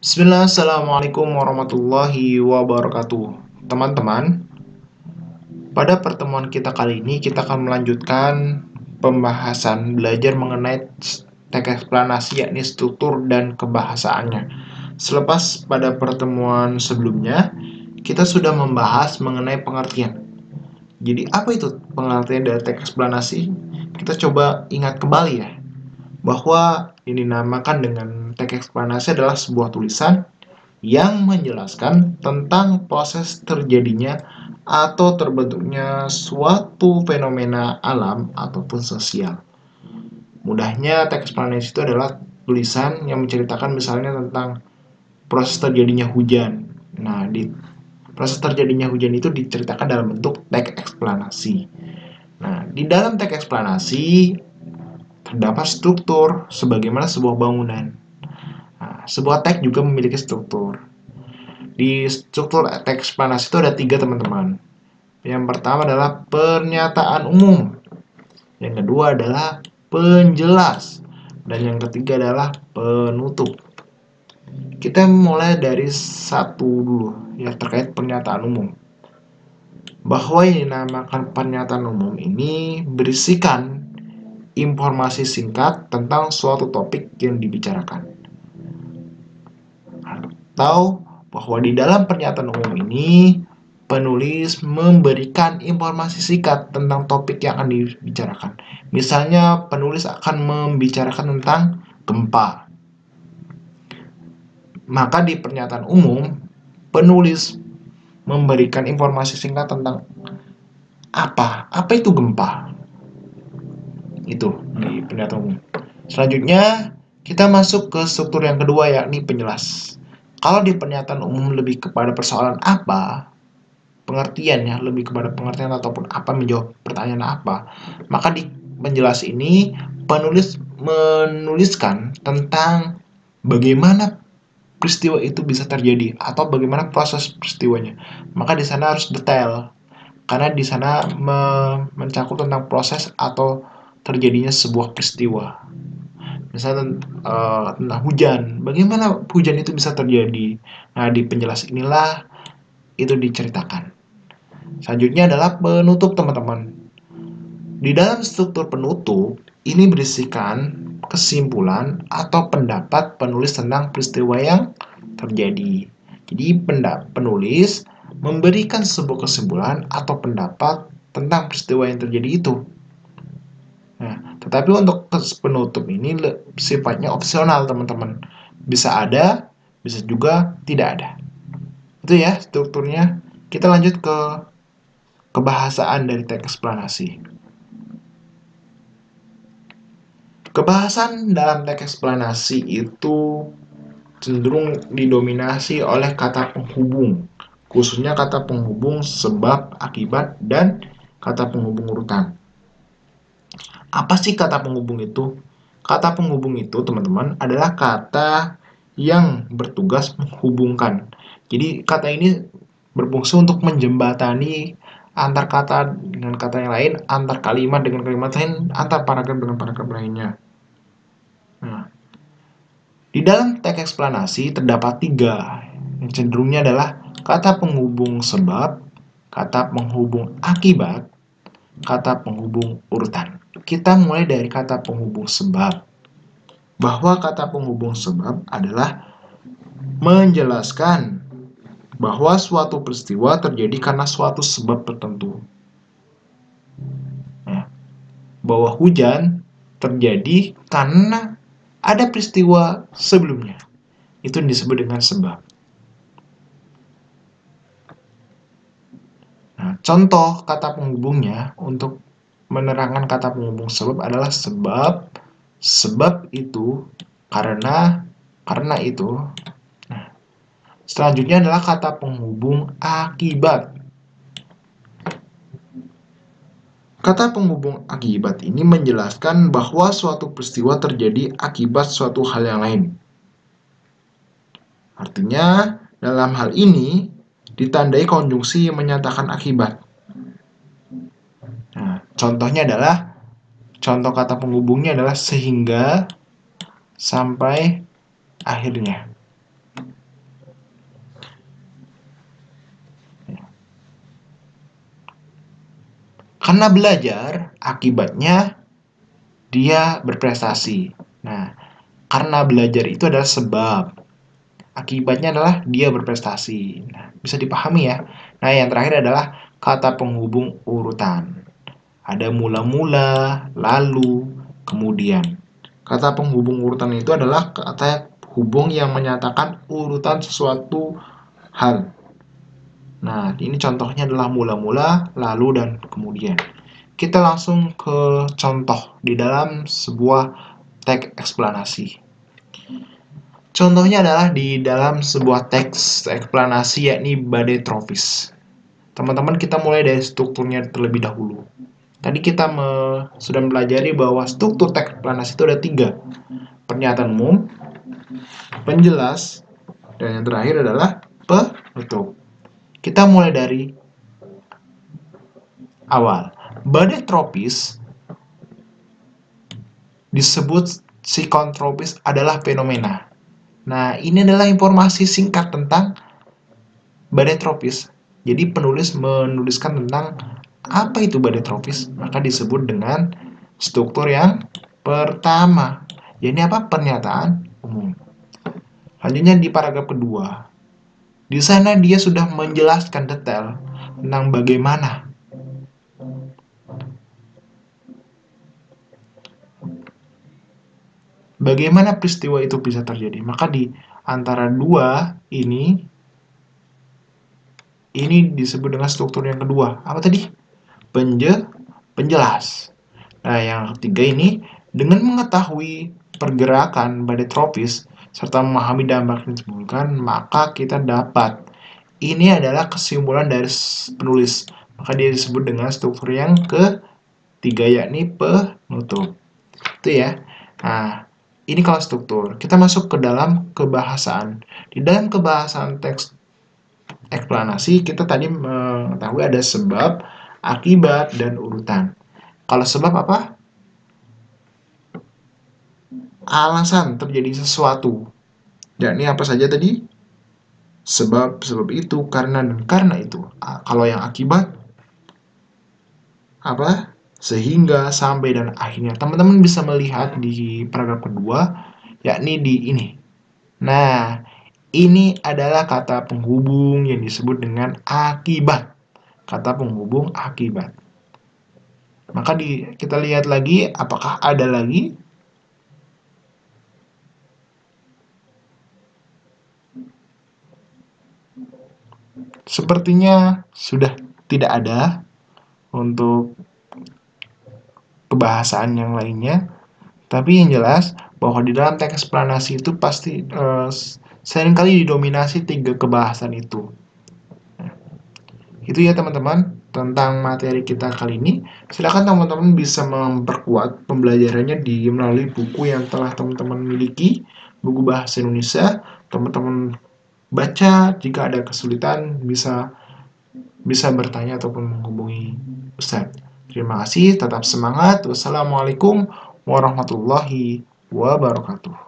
Bismillah, Assalamualaikum warahmatullahi wabarakatuh. Teman-teman, pada pertemuan kita kali ini kita akan melanjutkan pembahasan belajar mengenai teks eksplanasi, yakni struktur dan kebahasaannya. Selepas pada pertemuan sebelumnya, kita sudah membahas mengenai pengertian. Jadi apa itu pengertian dari teks eksplanasi? Kita coba ingat kembali ya, bahwa ini dinamakan dengan teks eksplanasi adalah sebuah tulisan yang menjelaskan tentang proses terjadinya atau terbentuknya suatu fenomena alam ataupun sosial. Mudahnya, teks eksplanasi itu adalah tulisan yang menceritakan misalnya tentang proses terjadinya hujan. Nah, di proses terjadinya hujan itu diceritakan dalam bentuk teks eksplanasi. Nah, di dalam teks eksplanasi terdapat struktur sebagaimana sebuah bangunan. Nah, sebuah teks juga memiliki struktur. Di struktur teks eksplanasi itu ada tiga, teman-teman. Yang pertama adalah pernyataan umum. Yang kedua adalah penjelas. Dan yang ketiga adalah penutup. Kita mulai dari satu dulu, ya, terkait pernyataan umum. Bahwa yang dinamakan pernyataan umum ini berisikan informasi singkat tentang suatu topik yang dibicarakan. Atau bahwa di dalam pernyataan umum ini penulis memberikan informasi singkat tentang topik yang akan dibicarakan. Misalnya penulis akan membicarakan tentang gempa. Maka di pernyataan umum penulis memberikan informasi singkat tentang apa itu gempa. Itu di pernyataan umum. Selanjutnya kita masuk ke struktur yang kedua, yakni penjelas. Kalau di pernyataan umum lebih kepada persoalan apa, pengertiannya lebih kepada pengertian ataupun apa, menjawab pertanyaan apa, maka di penjelas ini penulis menuliskan tentang bagaimana peristiwa itu bisa terjadi atau bagaimana proses peristiwanya. Maka di sana harus detail karena di sana mencakup tentang proses atau terjadinya sebuah peristiwa. Misalnya tentang hujan, bagaimana hujan itu bisa terjadi. Nah, di penjelas inilah itu diceritakan. Selanjutnya adalah penutup, teman-teman. Di dalam struktur penutup, ini berisikan kesimpulan atau pendapat penulis tentang peristiwa yang terjadi. Jadi penulis memberikan sebuah kesimpulan atau pendapat tentang peristiwa yang terjadi itu. Nah, tetapi untuk penutup ini sifatnya opsional, teman-teman. Bisa ada, bisa juga tidak ada. Itu ya strukturnya. Kita lanjut ke kebahasaan dari teks eksplanasi. Kebahasan dalam teks eksplanasi itu cenderung didominasi oleh kata penghubung, khususnya kata penghubung sebab, akibat, dan kata penghubung urutan. Apa sih kata penghubung itu? Kata penghubung itu, teman-teman, adalah kata yang bertugas menghubungkan. Jadi kata ini berfungsi untuk menjembatani antar kata dengan kata yang lain, antar kalimat dengan kalimat lain, antar paragraf dengan paragraf lainnya. Nah, di dalam teks eksplanasi terdapat tiga, yang cenderungnya adalah kata penghubung sebab, kata penghubung akibat, kata penghubung urutan. Kita mulai dari kata penghubung sebab. Bahwa kata penghubung sebab adalah menjelaskan bahwa suatu peristiwa terjadi karena suatu sebab tertentu. Nah, bahwa hujan terjadi karena ada peristiwa sebelumnya. Itu disebut dengan sebab. Nah, contoh kata penghubungnya untuk menerangkan kata penghubung sebab adalah sebab itu, karena itu. Nah, selanjutnya adalah kata penghubung akibat. Kata penghubung akibat ini menjelaskan bahwa suatu peristiwa terjadi akibat suatu hal yang lain. Artinya, dalam hal ini ditandai konjungsi yang menyatakan akibat. Nah, contohnya adalah, contoh kata penghubungnya adalah sehingga, sampai, akhirnya. Karena belajar, akibatnya dia berprestasi. Nah, karena belajar itu adalah sebab, akibatnya adalah dia berprestasi. Nah, bisa dipahami ya. Nah, yang terakhir adalah kata penghubung urutan. Ada mula-mula, lalu, kemudian. Kata penghubung urutan itu adalah kata hubung yang menyatakan urutan sesuatu hal. Nah, ini contohnya adalah mula-mula, lalu, dan kemudian. Kita langsung ke contoh di dalam sebuah teks eksplanasi. Contohnya adalah di dalam sebuah teks eksplanasi, yakni badai tropis. Teman-teman, kita mulai dari strukturnya terlebih dahulu. Tadi kita sudah mempelajari bahwa struktur teks eksplanasi itu ada 3. Pernyataan umum, penjelas, dan yang terakhir adalah penutup. Kita mulai dari awal. Badai tropis disebut siklon tropis adalah fenomena. Nah, ini adalah informasi singkat tentang badai tropis. Jadi penulis menuliskan tentang apa itu badai tropis, maka disebut dengan struktur yang pertama. Ini apa? Pernyataan umum. Selanjutnya di paragraf kedua. Di sana dia sudah menjelaskan detail tentang bagaimana peristiwa itu bisa terjadi. Maka di antara dua ini disebut dengan struktur yang kedua. Apa tadi? Penjelas. Nah, yang ketiga ini, dengan mengetahui pergerakan badai tropis serta memahami dampak yang ditimbulkan, maka kita dapat. Ini adalah kesimpulan dari penulis. Maka dia disebut dengan struktur yang ketiga, yakni penutup. Itu ya. Nah, ini kalau struktur. Kita masuk ke dalam kebahasaan. Di dalam kebahasaan teks eksplanasi, kita tadi mengetahui ada sebab, akibat, dan urutan. Kalau sebab apa? Alasan terjadi sesuatu. Yakni apa saja tadi? Sebab itu, karena, dan karena itu. Kalau yang akibat, apa? Sehingga, sampai, dan akhirnya. Teman-teman bisa melihat di paragraf kedua, yakni di ini. Nah, ini adalah kata penghubung yang disebut dengan akibat. Kata penghubung akibat. Maka kita lihat lagi, apakah ada lagi? Sepertinya sudah tidak ada untuk kebahasaan yang lainnya. Tapi yang jelas bahwa di dalam teks eksplanasi itu pasti seringkali didominasi 3 kebahasan itu. Itu ya teman-teman tentang materi kita kali ini. Silakan teman-teman bisa memperkuat pembelajarannya melalui buku yang telah teman-teman miliki, buku bahasa Indonesia. Teman-teman baca, jika ada kesulitan bisa bertanya ataupun menghubungi Ustadz. Terima kasih, tetap semangat. Wassalamualaikum warahmatullahi wabarakatuh.